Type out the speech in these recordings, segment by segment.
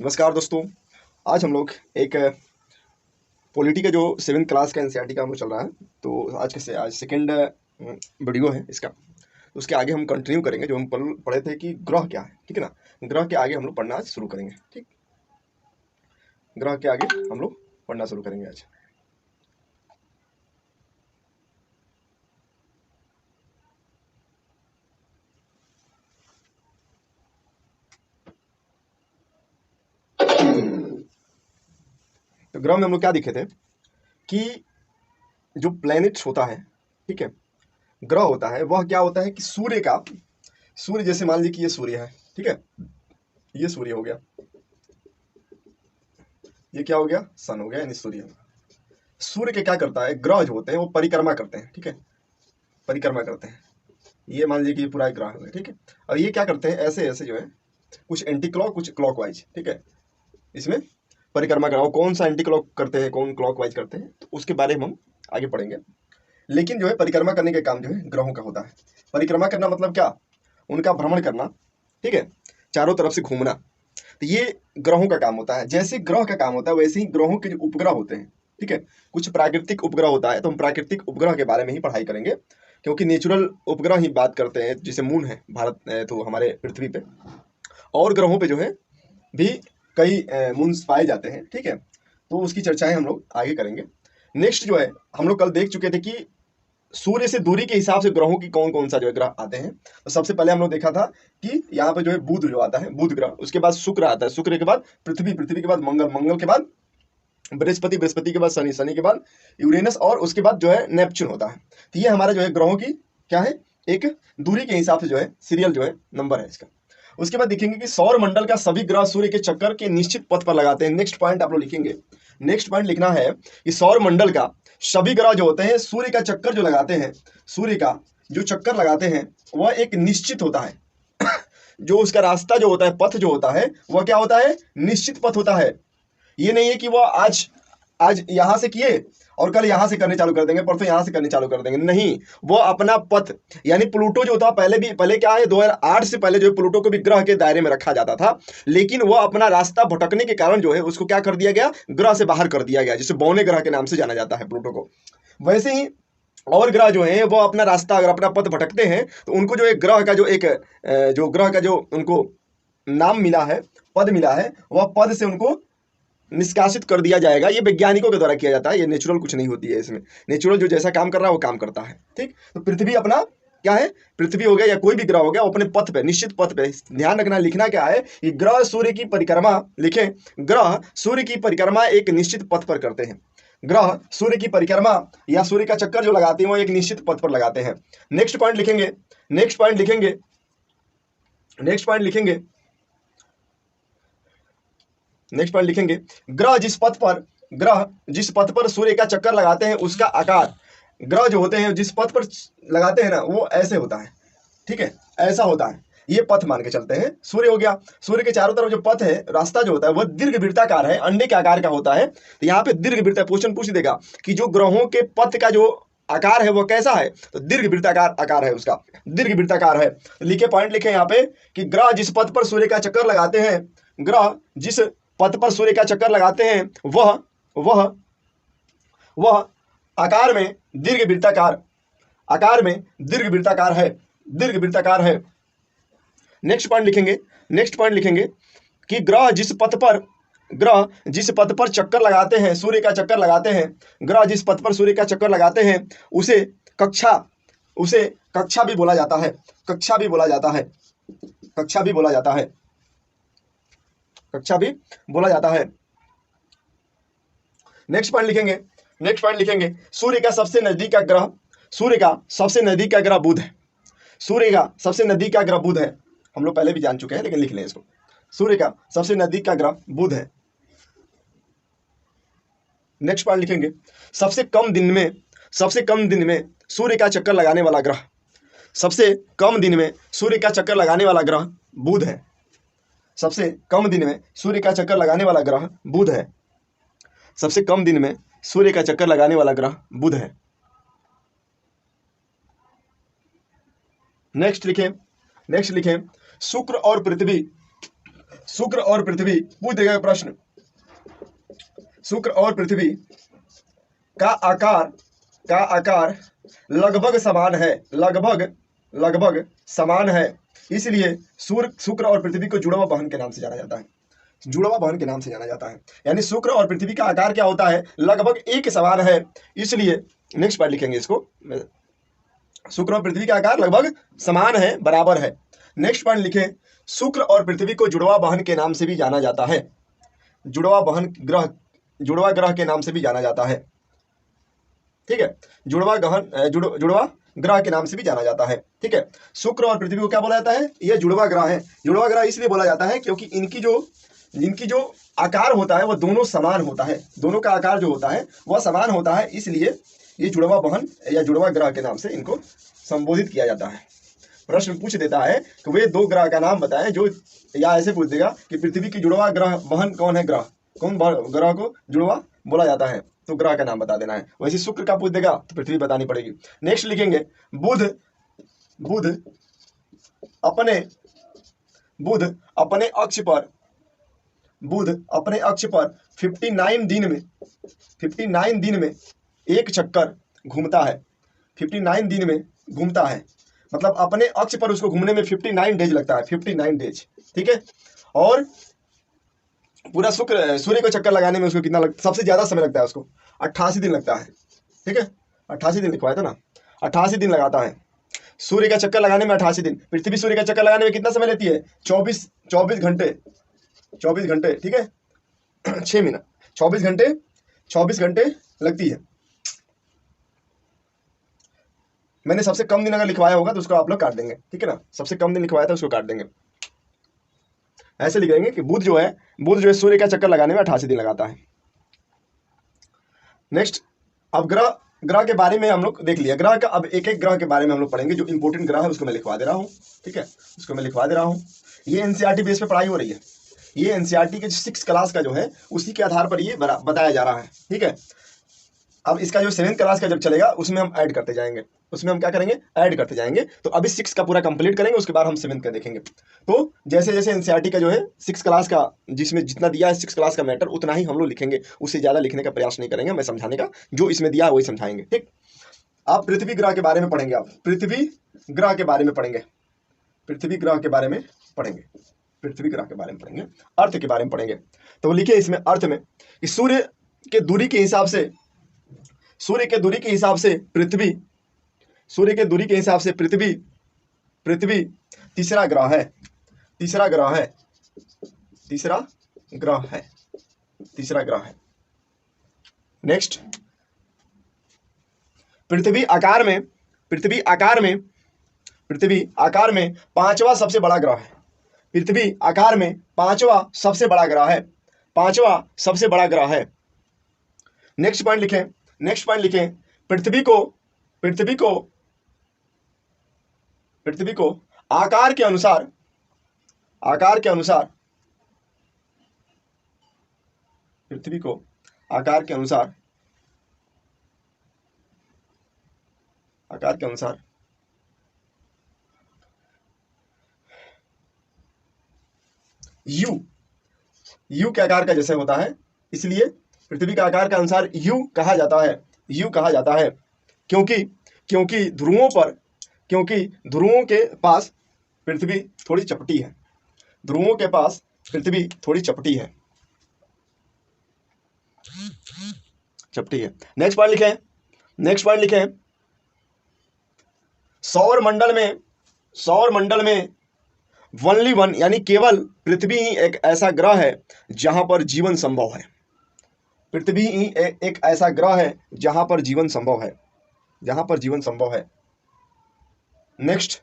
नमस्कार दोस्तों। आज हम लोग एक पॉलिटी का जो 7th क्लास का एनसीईआरटी का हम लोग चल रहा है, तो आज सेकंड वीडियो है इसका। तो उसके आगे हम कंटिन्यू करेंगे जो हम पढ़े थे कि ग्रह क्या है, ठीक है ना। ग्रह के आगे हम लोग पढ़ना आज शुरू करेंगे। ठीक, ग्रह के आगे हम लोग पढ़ना शुरू करेंगे आज। तो ग्रह में हम लोग क्या दिखे थे कि जो प्लैनेट होता है, ठीक है, ग्रह होता है, वह क्या होता है कि सूर्य जैसे मान लीजिए कि ये सूर्य है, ठीक है, ये सूर्य हो गया, ये क्या हो गया, सन हो गया, यानी सूर्य। सूर्य के क्या करता है, ग्रह जो होते हैं वो परिक्रमा करते हैं, ठीक है, परिक्रमा करते हैं। ये मान लीजिए कि ये पूरा एक ग्रह है, ठीक है, और ये क्या करते हैं, ऐसे ऐसे जो है, कुछ एंटी क्लॉक कुछ क्लॉकवाइज, ठीक है, इसमें परिक्रमा कराओ। कौन सा एंटी क्लॉक करते हैं, कौन क्लॉकवाइज करते हैं, तो उसके बारे में हम आगे पढ़ेंगे। लेकिन जो है परिक्रमा करने का काम जो है ग्रहों का होता है। परिक्रमा करना मतलब क्या, उनका भ्रमण करना, ठीक है, चारों तरफ से घूमना। तो ये ग्रहों का काम होता है। जैसे ग्रह का काम होता है वैसे ही ग्रहों के जो उपग्रह होते हैं, ठीक है, कुछ प्राकृतिक उपग्रह होता है, तो हम प्राकृतिक उपग्रह के बारे में ही पढ़ाई करेंगे, क्योंकि नेचुरल उपग्रह ही बात करते हैं। जैसे मून है भारत, तो हमारे पृथ्वी पे और ग्रहों पे जो है भी कई मून्स पाए जाते हैं, ठीक है, तो उसकी चर्चाएं हम लोग आगे करेंगे। नेक्स्ट जो है, हम लोग कल देख चुके थे कि सूर्य से दूरी के हिसाब से ग्रहों की कौन कौन सा जो है ग्रह आते हैं। तो सबसे पहले हम लोग देखा था कि यहाँ पे जो है बुध जो आता है, बुध ग्रह, उसके बाद शुक्र आता है, शुक्र के बाद पृथ्वी, पृथ्वी के बाद मंगल, मंगल के बाद बृहस्पति, बृहस्पति के बाद शनि, शनि के बाद यूरेनस, और उसके बाद जो है नेपच्यून होता है। तो ये हमारा जो है ग्रहों की क्या है, एक दूरी के हिसाब से जो है सीरियल जो है नंबर है इसका। उसके बाद देखेंगे कि सौर मंडल का सभी ग्रह सूर्य के चक्कर के निश्चित पथ पर लगाते हैं। नेक्स्ट पॉइंट आप लोग लिखेंगे, नेक्स्ट पॉइंट लिखना है कि सौर मंडल का सभी ग्रह जो होते हैं सूर्य का चक्कर जो लगाते हैं, सूर्य का जो चक्कर लगाते हैं वह एक निश्चित होता है। जो उसका रास्ता जो होता है, पथ जो होता है, वह क्या होता है, निश्चित पथ होता है। ये नहीं है कि वो आज आज यहां से किए और कल यहां से करने चालू कर देंगे, परसों यहां से करने चालू कर देंगे, नहीं। वो अपना पथ, यानी प्लूटो जो था पहले क्या है, 2008 से पहले जो है प्लूटो को भी ग्रह के दायरे में रखा जाता था, लेकिन वो अपना रास्ता भटकने के कारण जो है उसको क्या कर दिया गया, ग्रह से बाहर कर दिया गया, जिसे बौने ग्रह के नाम से जाना जाता है प्लूटो को। वैसे ही और ग्रह जो हैं वो अपना रास्ता, अगर अपना पथ भटकते हैं तो उनको जो एक ग्रह का जो एक जो ग्रह का जो उनको नाम मिला है, पद मिला है, वह पद से उनको निष्कासित कर दिया जाएगा। ये वैज्ञानिकों के द्वारा किया जाता है, ये नेचुरल कुछ नहीं होती है इसमें। नेचुरल जो जैसा काम कर रहा है वो काम करता है, ठीक। तो पृथ्वी अपना क्या है, पृथ्वी हो गया या कोई भी ग्रह हो गया, वो अपने पथ पे, निश्चित पथ पे, ध्यान रखना, लिखना क्या है कि ग्रह सूर्य की परिक्रमा, लिखें, ग्रह सूर्य की परिक्रमा एक निश्चित पथ पर करते हैं। ग्रह सूर्य की परिक्रमा या सूर्य का चक्कर जो लगाते हैं वो एक निश्चित पथ पर लगाते हैं। नेक्स्ट पॉइंट लिखेंगे, नेक्स्ट पॉइंट लिखेंगे, नेक्स्ट पॉइंट लिखेंगे, नेक्स्ट पॉइंट लिखेंगे, ग्रह जिस पथ पर सूर्य का चक्कर लगाते हैं उसका आकार, ग्रह जो होते हैं जिस पथ पर लगाते हैं ना वो ऐसे होता है, ठीक है, ऐसा होता है। ये पथ मान के चलते हैं। सूर्य हो गया, सूर्य के चारों तरफ जो पथ है, रास्ता जो होता है वह दीर्घवृत्ताकार है, अंडे के आकार का होता है। तो यहाँ पे दीर्घवृत्त, क्वेश्चन पूछ देगा कि जो ग्रहों के पथ का जो आकार है वो कैसा है, तो दीर्घवृत्ताकार आकार है उसका, दीर्घवृत्ताकार है। लिखे, पॉइंट लिखे यहाँ पे कि ग्रह जिस पथ पर सूर्य का चक्कर लगाते हैं, ग्रह जिस पथ पर सूर्य का चक्कर लगाते हैं वह वह वह आकार में दीर्घवृत्ताकार, आकार में दीर्घवृत्ताकार है, दीर्घवृत्ताकार है। नेक्स्ट पॉइंट लिखेंगे, नेक्स्ट पॉइंट लिखेंगे कि ग्रह जिस पथ पर चक्कर लगाते हैं, सूर्य का चक्कर लगाते हैं, ग्रह जिस पथ पर सूर्य का चक्कर लगाते हैं उसे कक्षा भी बोला जाता है, कक्षा भी बोला जाता है, कक्षा भी बोला जाता है, कक्षा भी बोला जाता है। नेक्स्ट पॉइंट लिखेंगे, नेक्स्ट पॉइंट लिखेंगे, सूर्य का सबसे नजदीक का ग्रह, सूर्य का सबसे नजदीक का ग्रह बुध है, सूर्य का सबसे नजदीक का ग्रह बुध है। हम लोग पहले भी जान चुके हैं लेकिन लिख लें इसको, सूर्य का सबसे नजदीक का ग्रह बुध है। नेक्स्ट पॉइंट लिखेंगे, सबसे कम दिन में सूर्य का चक्कर लगाने वाला ग्रह, सबसे कम दिन में सूर्य का चक्कर लगाने वाला ग्रह बुध है, सबसे कम दिन में सूर्य का चक्कर लगाने वाला ग्रह बुध है, सबसे कम दिन में सूर्य का चक्कर लगाने वाला ग्रह बुध है। नेक्स्ट लिखें, नेक्स्ट लिखें, शुक्र और पृथ्वी शुक्र और पृथ्वी, पूछ देगा प्रश्न, शुक्र और पृथ्वी का आकार लगभग समान है, लगभग समान है, इसलिए शुक्र और पृथ्वी को जुड़वा बहन के नाम से जाना जाता है, जुड़वा बहन के नाम से जाना जाता है। यानी शुक्र और पृथ्वी का आकार क्या होता है, लगभग एक समान है, इसलिए नेक्स्ट पार्ट लिखेंगे इसको, शुक्र और पृथ्वी का आकार लगभग समान है, बराबर है। नेक्स्ट पॉइंट लिखें, शुक्र और पृथ्वी को जुड़वा बहन के नाम से भी जाना जाता है, जुड़वा ग्रह के नाम से भी जाना जाता है, ठीक है, जुड़वा ग्रह के नाम से भी जाना जाता है, ठीक है। शुक्र और पृथ्वी को क्या बोला जाता है, यह जुड़वा ग्रह है। जुड़वा ग्रह इसलिए बोला जाता है क्योंकि इनकी जो आकार होता है वह दोनों समान होता है, दोनों का आकार जो होता है वह समान होता है, इसलिए ये जुड़वा बहन या जुड़वा ग्रह के नाम से इनको संबोधित किया जाता है। प्रश्न पूछ देता है कि वे दो ग्रह का नाम बताएं जो, या ऐसे पूछ देगा कि पृथ्वी की जुड़वा ग्रह बहन कौन है, कौन ग्रह को जुड़वा बोला जाता है, तो ग्रह का नाम बता देना है। वैसे शुक्र का पूछ देगा तो पृथ्वी बतानी पड़ेगी। नेक्स्ट लिखेंगे, बुध अपने अक्ष पर 59 दिन में एक चक्कर घूमता है, 59 दिन में घूमता है, मतलब अपने अक्ष पर उसको घूमने में 59 डेज लगता है, 59 डेज, ठीक है। और पूरा सूर्य को चक्कर लगाने में उसको कितना सबसे ज्यादा समय लगता है, उसको 88 दिन लगता है, ठीक है, 88 दिन लिखवाया था ना, 88 दिन लगाता है सूर्य का चक्कर लगाने में, 88 दिन। पृथ्वी सूर्य का चक्कर लगाने में कितना समय लेती है, 24 घंटे, ठीक है, 6 मिनट, 24 घंटे लगती है। मैंने सबसे कम दिन अगर लिखवाया होगा तो उसको आप लोग काट देंगे, ठीक है ना, सबसे कम दिन लिखवाया था उसको काट देंगे। ऐसे लिखेंगे कि बुध जो है सूर्य का चक्कर लगाने में 88 दिन लगाता है। नेक्स्ट, अब ग्रह के बारे में हम लोग देख लिया, ग्रह का अब एक एक ग्रह के बारे में हम लोग पढ़ेंगे। जो इंपॉर्टेंट ग्रह है उसको मैं लिखवा दे रहा हूँ, ठीक है, उसको मैं लिखवा दे रहा हूँ। ये एनसीईआरटी बेस पे पढ़ाई हो रही है, ये एनसीईआरटी के 6 क्लास का जो है उसी के आधार पर ये बताया जा रहा है, ठीक है। अब इसका जो 7th क्लास का जब चलेगा उसमें हम ऐड करते जाएंगे, उसमें हम क्या करेंगे, ऐड करते जाएंगे। तो अभी 6 का पूरा कंप्लीट करेंगे, उसके बाद हम 7th का देखेंगे। तो जैसे जैसे एनसीईआरटी का जो है 6 क्लास का, जिसमें जितना दिया है 6 क्लास का मैटर, उतना ही हम लोग लिखेंगे, उससे ज़्यादा लिखने का प्रयास नहीं करेंगे। मैं समझाने का जो इसमें दिया है वही समझाएंगे, ठीक। आप पृथ्वी ग्रह के बारे में पढ़ेंगे, आप पृथ्वी ग्रह के बारे में पढ़ेंगे, पृथ्वी ग्रह के बारे में पढ़ेंगे, पृथ्वी ग्रह के बारे में पढ़ेंगे, अर्थ के बारे में पढ़ेंगे। तो लिखिए इसमें अर्थ में कि सूर्य के दूरी के हिसाब से पृथ्वी तीसरा ग्रह है। नेक्स्ट, पृथ्वी आकार में पांचवा सबसे बड़ा ग्रह है, पृथ्वी आकार में पांचवा सबसे बड़ा ग्रह है। नेक्स्ट पॉइंट लिखें, पृथ्वी को आकार के अनुसार यू के आकार का जैसे होता है, इसलिए पृथ्वी का आकार का अनुसार यू कहा जाता है, क्योंकि ध्रुवों के पास पृथ्वी थोड़ी चपटी है, नेक्स्ट पॉइंट लिखें, सौर मंडल में ओनली वन, यानी केवल पृथ्वी ही एक ऐसा ग्रह है जहां पर जीवन संभव है, पृथ्वी ही एक ऐसा ग्रह है जहां पर जीवन संभव है, नेक्स्ट,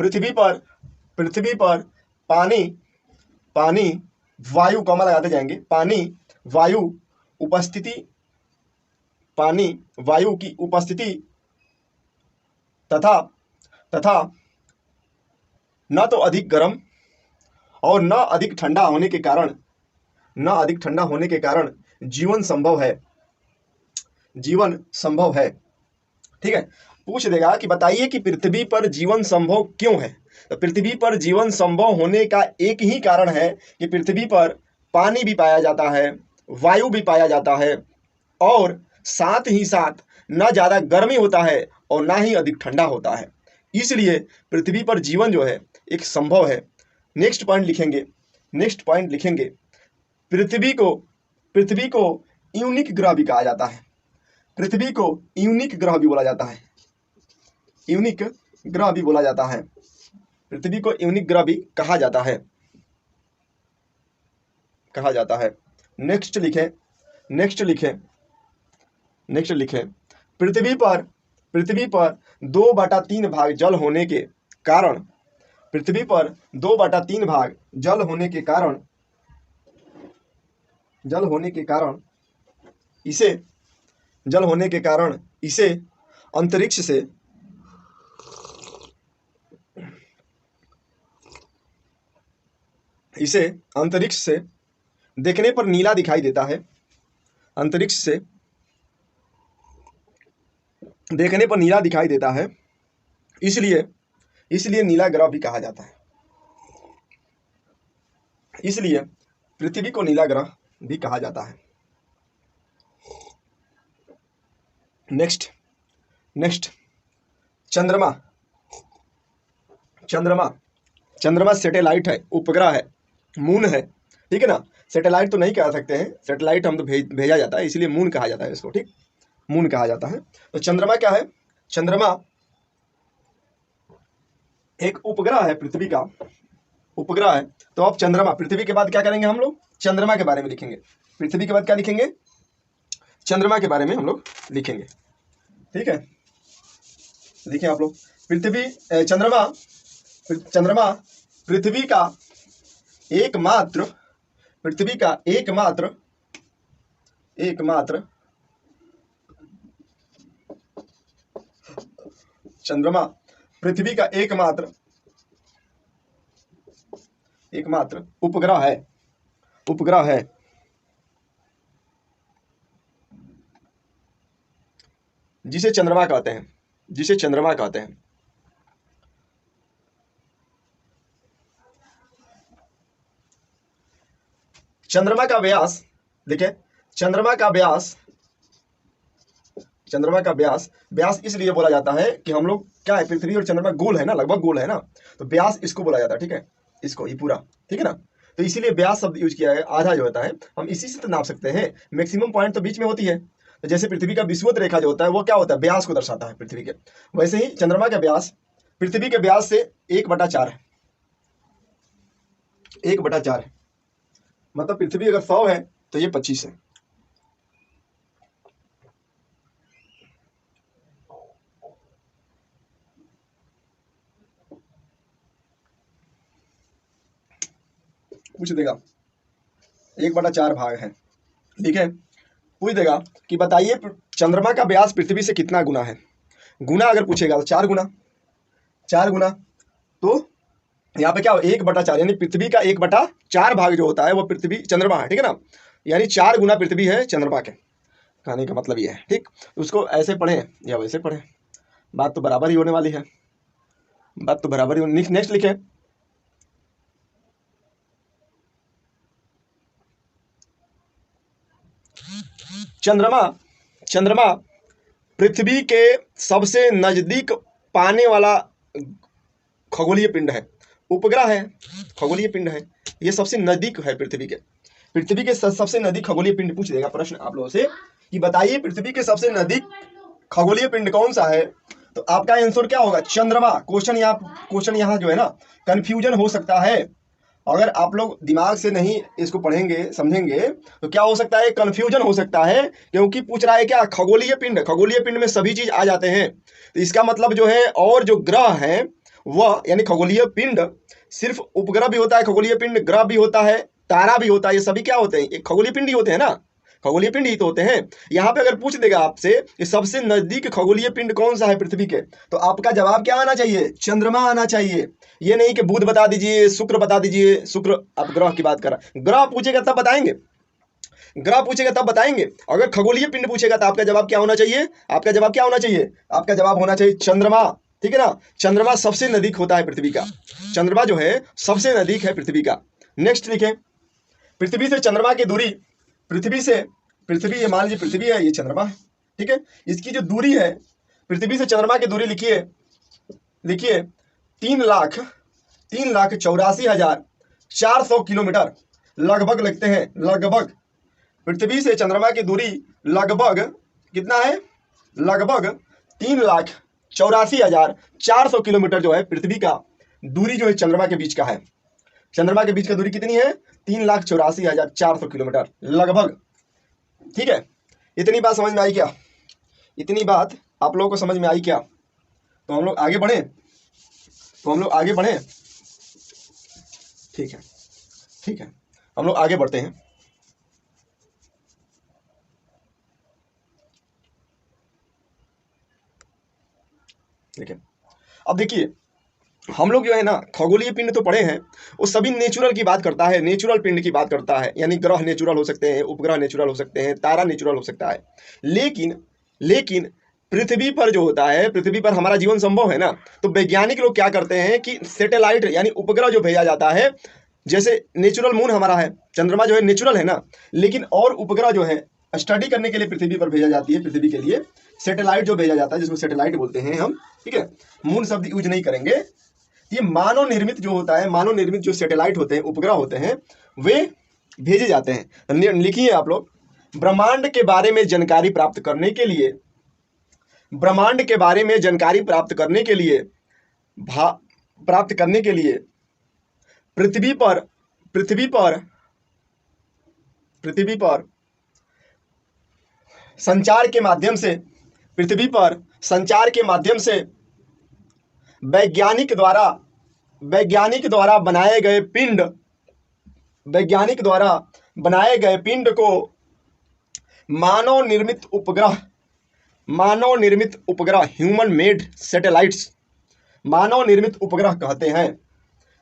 पृथ्वी पर पानी वायु, कॉमा लगाते जाएंगे, पानी वायु की उपस्थिति तथा न तो अधिक गर्म और न अधिक ठंडा होने के कारण जीवन संभव है, ठीक है। पूछ देगा कि बताइए कि पृथ्वी पर जीवन संभव क्यों है, तो पृथ्वी पर जीवन संभव होने का एक ही कारण है कि पृथ्वी पर पानी भी पाया जाता है, वायु भी पाया जाता है, और साथ ही साथ ना ज़्यादा गर्मी होता है और ना ही अधिक ठंडा होता है। इसलिए पृथ्वी पर जीवन जो है एक संभव है। नेक्स्ट पॉइंट लिखेंगे, पृथ्वी को यूनिक ग्रह भी कहा जाता है। पृथ्वी को यूनिक ग्रह भी बोला जाता है। यूनिक ग्रह भी बोला जाता है। पृथ्वी को यूनिक ग्रह भी कहा जाता है। नेक्स्ट लिखें, पृथ्वी पर 2/3 भाग जल होने के कारण, पृथ्वी पर 2/3 भाग जल होने के कारण इसे अंतरिक्ष से देखने पर नीला दिखाई देता है। अंतरिक्ष से देखने पर नीला दिखाई देता है, इसलिए नीला ग्रह भी कहा जाता है। इसलिए पृथ्वी को नीला ग्रह भी कहा जाता है। नेक्स्ट चंद्रमा सैटेलाइट है, उपग्रह है, मून है, ठीक है ना। सैटेलाइट तो नहीं कह सकते हैं, सैटेलाइट हम तो भेजा जाता है, इसलिए मून कहा जाता है इसको, ठीक, मून कहा जाता है। तो चंद्रमा क्या है? चंद्रमा एक उपग्रह है, पृथ्वी का उपग्रह है। तो अब चंद्रमा, पृथ्वी के बाद क्या करेंगे हम लोग? चंद्रमा के बारे में लिखेंगे। पृथ्वी के बाद क्या लिखेंगे? चंद्रमा के बारे में हम लोग लिखेंगे, ठीक है। लिखें आप लोग। चंद्रमा पृथ्वी का एकमात्र चंद्रमा पृथ्वी का एकमात्र उपग्रह है जिसे चंद्रमा कहते हैं। चंद्रमा का व्यास, देखिए, चंद्रमा का व्यास इसलिए बोला जाता है कि हम लोग क्या है, पृथ्वी और चंद्रमा गोल है ना, लगभग गोल है ना, तो व्यास इसको बोला जाता है, ठीक है, इसको, ये पूरा, ठीक है ना। तो इसीलिए व्यास शब्द यूज किया है। आधा जो होता है हम इसी से तो नाप सकते हैं, मैक्सिमम पॉइंट तो बीच में होती है। तो जैसे पृथ्वी का विषुवत रेखा जो होता है वो क्या होता है? व्यास को दर्शाता है पृथ्वी के। वैसे ही चंद्रमा का व्यास पृथ्वी के व्यास से 1/4 है। 1/4 है, मतलब पृथ्वी अगर 100 है तो ये 25 है। पूछ देगा, 1/4 भाग है, ठीक है। पूछ देगा कि बताइए चंद्रमा का व्यास पृथ्वी से कितना गुना है। गुना अगर पूछेगा तो 4 गुना। तो यहाँ पे क्या हो, 1/4, यानी पृथ्वी का 1/4 भाग जो होता है वो पृथ्वी चंद्रमा है, ठीक है ना। यानी 4 गुना पृथ्वी है चंद्रमा के। कहने का मतलब ये है, ठीक। उसको ऐसे पढ़ें या वैसे पढ़ें, बात तो बराबर ही होने वाली है। नेक्स्ट लिखें, चंद्रमा पृथ्वी के सबसे नजदीक पाने वाला खगोलीय पिंड है, उपग्रह है, खगोलीय पिंड है। ये सबसे नजदीक है पृथ्वी के सबसे नजदीक खगोलीय पिंड। पूछ देगा प्रश्न आप लोगों से कि बताइए पृथ्वी के सबसे नजदीक खगोलीय पिंड कौन सा है। तो आपका आंसर क्या होगा? चंद्रमा। क्वेश्चन यहाँ जो है ना, कंफ्यूजन हो सकता है। अगर आप लोग दिमाग से नहीं इसको पढ़ेंगे समझेंगे तो क्या हो सकता है? कंफ्यूजन हो सकता है, क्योंकि पूछ रहा है क्या? खगोलीय पिंड में सभी चीज आ जाते हैं। तो इसका मतलब जो है, और जो ग्रह है वह, यानी खगोलीय पिंड सिर्फ उपग्रह भी होता है, खगोलीय पिंड ग्रह भी होता है, तारा भी होता है, ये सभी क्या होते हैं? एक खगोलीय पिंड ही होते हैं ना, खगोलीय पिंड ही तो होते हैं। यहाँ पे अगर पूछ देगा आपसे कि सबसे नजदीक खगोलीय पिंड कौन सा है पृथ्वी के, तो आपका जवाब क्या आना चाहिए? चंद्रमा आना चाहिए। ये नहीं कि बुध बता दीजिए, शुक्र बता दीजिए। शुक्र, आप ग्रह की बात कर रहा है, ग्रह पूछेगा तब बताएंगे, अगर खगोलीय पिंड पूछेगा तो आपका जवाब क्या होना चाहिए? आपका जवाब होना चाहिए चंद्रमा, ठीक है ना। चंद्रमा सबसे नजदीक होता है पृथ्वी का, चंद्रमा जो है सबसे नजदीक है पृथ्वी का। नेक्स्ट लिखे, पृथ्वी से चंद्रमा की दूरी, पृथ्वी ये मान लीजिए पृथ्वी है, ये चंद्रमा है, ठीक है। इसकी जो दूरी है पृथ्वी से चंद्रमा की दूरी लिखिए, लिखिए 3,84,400 किलोमीटर लगभग लिखते हैं, लगभग। पृथ्वी से चंद्रमा की दूरी लगभग कितना है, लगभग 3,84,400 किलोमीटर जो है पृथ्वी का दूरी जो है चंद्रमा के बीच का है। चंद्रमा के बीच का दूरी कितनी है, 3,84,400 किलोमीटर लगभग, ठीक है। इतनी बात समझ में आई क्या, इतनी बात आप लोगों को समझ में आई क्या? तो हम लोग आगे बढ़े, ठीक है, ठीक है, हम लोग आगे बढ़ते हैं। देखिए अब देखिए, हम लोग जो है ना खगोलीय पिंड तो पढ़े हैं, वो सभी नेचुरल की बात करता है, नेचुरल पिंड की बात करता है, यानी ग्रह नेचुरल हो सकते हैं, उपग्रह नेचुरल हो सकते हैं, तारा नेचुरल हो सकता है। लेकिन पृथ्वी पर जो होता है, पृथ्वी पर हमारा जीवन संभव है ना, तो वैज्ञानिक लोग क्या करते हैं कि सैटेलाइट यानी उपग्रह जो भेजा जाता है, जैसे नेचुरल मून हमारा है, चंद्रमा जो है नेचुरल है ना, लेकिन और उपग्रह जो है स्टडी करने के लिए पृथ्वी पर भेजा जाती है, पृथ्वी के लिए सैटेलाइट जो भेजा जाता है, जिसको सैटेलाइट बोलते हैं हम, ठीक है। मून शब्द यूज नहीं करेंगे। ये मानव निर्मित जो होता है, मानव निर्मित जो सैटेलाइट होते हैं, उपग्रह होते हैं, वे भेजे जाते हैं। लिखिए आप लोग, ब्रह्मांड के बारे में जानकारी प्राप्त करने के लिए, ब्रह्मांड के बारे में जानकारी प्राप्त करने के लिए पृथ्वी पर संचार के माध्यम से, पृथ्वी पर संचार के माध्यम से वैज्ञानिक द्वारा बनाए गए पिंड को मानव निर्मित उपग्रह ह्यूमन मेड सैटेलाइट्स, मानव निर्मित उपग्रह कहते हैं।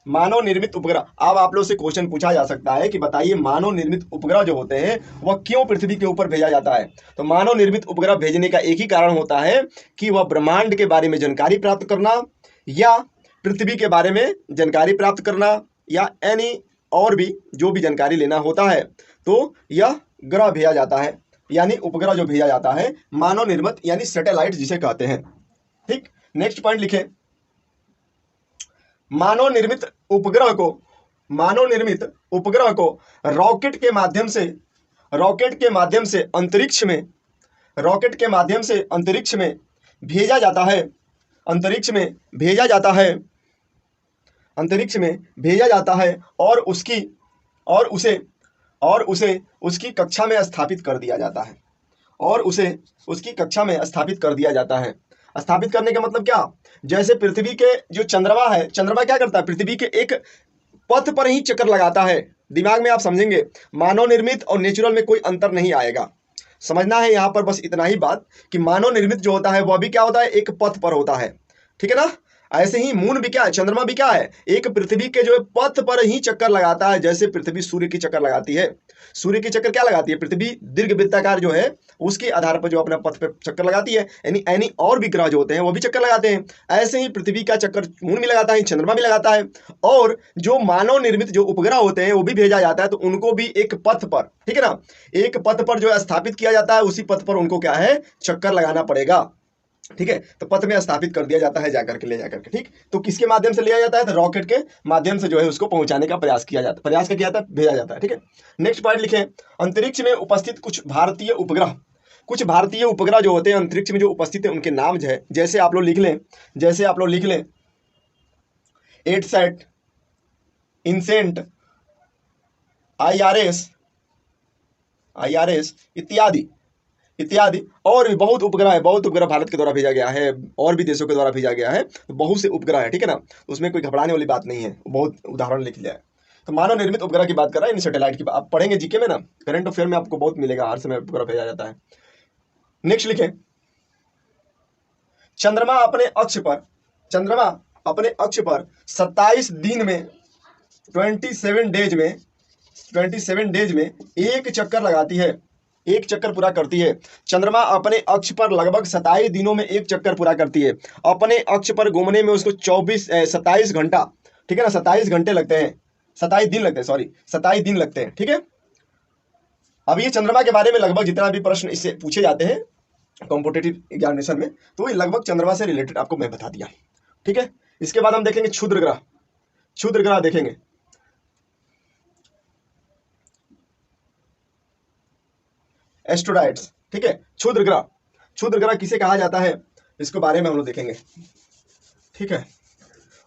मानव निर्मित उपग्रह। अब आप लोग से क्वेश्चन पूछा जा सकता है कि बताइए मानव निर्मित उपग्रह जो होते हैं वह क्यों पृथ्वी के ऊपर भेजा जाता है? तो मानव निर्मित उपग्रह भेजने का एक ही कारण होता है कि वह ब्रह्मांड के बारे में जानकारी प्राप्त करना, या पृथ्वी के बारे में जानकारी प्राप्त करना, या एनी और भी जो भी जानकारी लेना होता है, तो यह ग्रह भेजा जाता है, यानी उपग्रह जो भेजा जाता है मानव निर्मित, यानी सैटेलाइट जिसे कहते हैं। ठीक, नेक्स्ट पॉइंट लिखें, मानव निर्मित उपग्रह को रॉकेट के माध्यम से अंतरिक्ष में भेजा जाता है और उसकी कक्षा में स्थापित कर दिया जाता है। स्थापित करने का मतलब क्या? जैसे पृथ्वी के जो चंद्रमा है, चंद्रमा क्या करता है? पृथ्वी के एक पथ पर ही चक्कर लगाता है। दिमाग में आप समझेंगे, मानव निर्मित और नेचुरल में कोई अंतर नहीं आएगा। समझना है यहाँ पर बस इतना ही बात कि मानव निर्मित जो होता है वह भी क्या होता है? एक पथ पर होता है, ठीक है ना। ऐसे ही मून भी क्या है, चंद्रमा भी क्या है? एक पृथ्वी के जो है पथ पर ही चक्कर लगाता है। जैसे पृथ्वी सूर्य की चक्कर लगाती है, सूर्य की चक्कर क्या लगाती है? पृथ्वी दीर्घवृत्ताकार जो है उसके आधार पर जो अपना पथ पर चक्कर लगाती है, यानी और भी ग्रह जो होते हैं वो भी चक्कर लगाते हैं। ऐसे ही पृथ्वी का चक्कर मून भी लगाता है, चंद्रमा भी लगाता है। और जो मानव निर्मित जो उपग्रह होते हैं वो भी भेजा जाता है, तो उनको भी एक पथ पर, ठीक है ना, एक पथ पर जो है स्थापित किया जाता है। उसी पथ पर उनको क्या है? चक्कर लगाना पड़ेगा, ठीक है। तो पथ में स्थापित कर दिया जाता है, ले जाकर के, ठीक। तो किसके माध्यम से लिया जाता है? तो रॉकेट के माध्यम से जो है उसको पहुंचाने का प्रयास किया जाता है। प्रयास क्या किया जाता है? भेजा जाता है, ठीक है। नेक्स्ट पॉइंट लिखें, अंतरिक्ष में उपस्थित कुछ भारतीय उपग्रह जो होते हैं अंतरिक्ष में जो उपस्थित है उनके नाम जो है, जैसे आप लोग लिख लें, एडसैट, इनसेंट, IRS इत्यादि और भी बहुत उपग्रह है। बहुत उपग्रह भारत के द्वारा भेजा गया है, और भी देशों के द्वारा भेजा गया है। तो बहुत से उपग्रह है, ठीक है ना। तो उसमें कोई घबराने वाली बात नहीं है, बहुत उदाहरण लिख लिया है। तो मानव निर्मित उपग्रह की बात कर रहा है, इन सैटेलाइट की। आप पढ़ेंगे जीके में ना, करंट अफेयर में आपको बहुत मिलेगा, हर समय उपग्रह भेजा जाता है। नेक्स्ट लिखें, चंद्रमा अपने अक्ष पर 27 दिन में 27 डेज में एक चक्कर लगाती है। एक चक्कर पूरा करती है। चंद्रमा अपने अक्ष पर लगभग 27 दिनों में एक चक्कर पूरा करती है। अपने अक्ष पर घूमने में उसको 27 घंटा, ठीक है ना, 27 घंटे लगते हैं, 27 दिन लगते हैं, सॉरी 27 दिन लगते हैं, ठीक है। अब ये चंद्रमा के बारे में लगभग जितना भी प्रश्न इससे पूछे जाते हैं कॉम्पिटिटिव एग्जामिनेशन में, तो ये लगभग चंद्रमा से रिलेटेड आपको मैं बता दिया, ठीक है। इसके बाद हम देखेंगे क्षुद्र ग्रह। क्षुद्र ग्रह देखेंगे, एस्ट्रोइड्स, ठीक है। क्षुद्र ग्रह, क्षुद्र ग्रह किसे कहा जाता है, इसके बारे में हम लोग देखेंगे, ठीक है।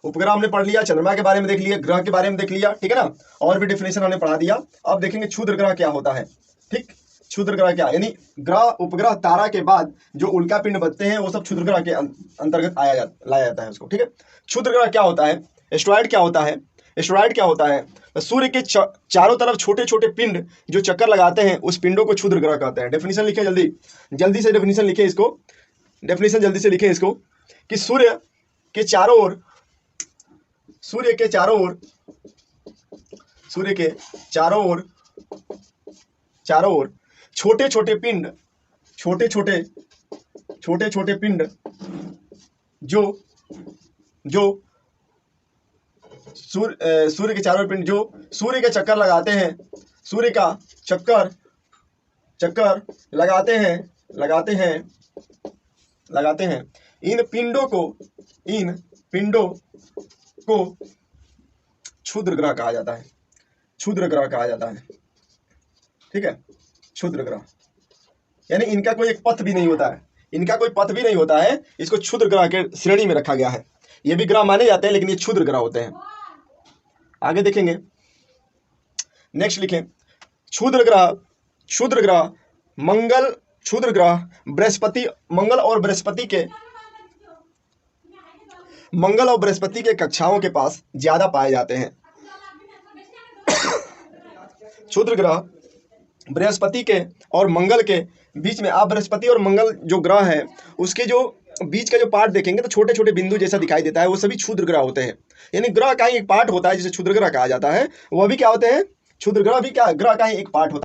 उपग्रह हमने पढ़ लिया, चंद्रमा के बारे में देख लिया, ग्रह के बारे में देख लिया, ठीक है ना, और भी डेफिनेशन हमने पढ़ा दिया। अब देखेंगे क्षुद्र ग्रह क्या होता है, ठीक। क्षुद्र ग्रह क्या, यानी ग्रह, उपग्रह, तारा के बाद जो उल्का पिंड बनते हैं वो सब क्षुद्र ग्रह के अंतर्गत लाया जाता है उसको, ठीक है। क्षुद्र ग्रह क्या होता है, एस्ट्रॉइड क्या होता है, एस्ट्रॉइड क्या होता है, सूर्य के चारों तरफ छोटे छोटे पिंड जो चक्कर लगाते हैं उस पिंडों को क्षुद्र ग्रह कहते हैं। डेफिनेशन लिखे जल्दी, जल्दी से डेफिनेशन लिखे इसको, डेफिनेशन जल्दी से लिखे इसको, कि सूर्य के चारों ओर, सूर्य के चारों ओर, सूर्य के चारों ओर, चारों ओर छोटे छोटे पिंड, छोटे छोटे छोटे छोटे पिंड जो जो सूर्य के चारों ओर पिंड जो सूर्य के चक्कर लगाते हैं, सूर्य का चक्कर लगाते हैं, लगाते हैं, इन पिंडों को क्षुद्र ग्रह कहा जाता है, क्षुद्र ग्रह कहा जाता है, ठीक है। क्षुद्र ग्रह यानी इनका कोई एक पथ भी नहीं होता है, इनका कोई पथ भी नहीं होता है, इसको क्षुद्र ग्रह के श्रेणी में रखा गया है। ये भी ग्रह माने जाते हैं लेकिन ये क्षुद्र ग्रह होते हैं। आगे देखेंगे, नेक्स्ट लिखें, क्षुद्र ग्रह, क्षुद्र ग्रह मंगल, क्षुद्र ग्रह बृहस्पति, मंगल और बृहस्पति के कक्षाओं के पास ज्यादा पाए जाते हैं। क्षुद्र ग्रह बृहस्पति के और मंगल के बीच में, आप बृहस्पति और मंगल जो ग्रह है उसके जो बीच का जो पार्ट देखेंगे तो छोटे छोटे बिंदु जैसा दिखाई देता है, वो सभी क्षुद्र ग्रह होते हैं। यानी ग्रह का ही एक पार्ट होता है जिसे क्षुद्र ग्रह कहा जाता है, वह भी क्या होते हैं, क्षुद्र ग्रह भी क्या ग्रह का ही एक पार्ट होता है।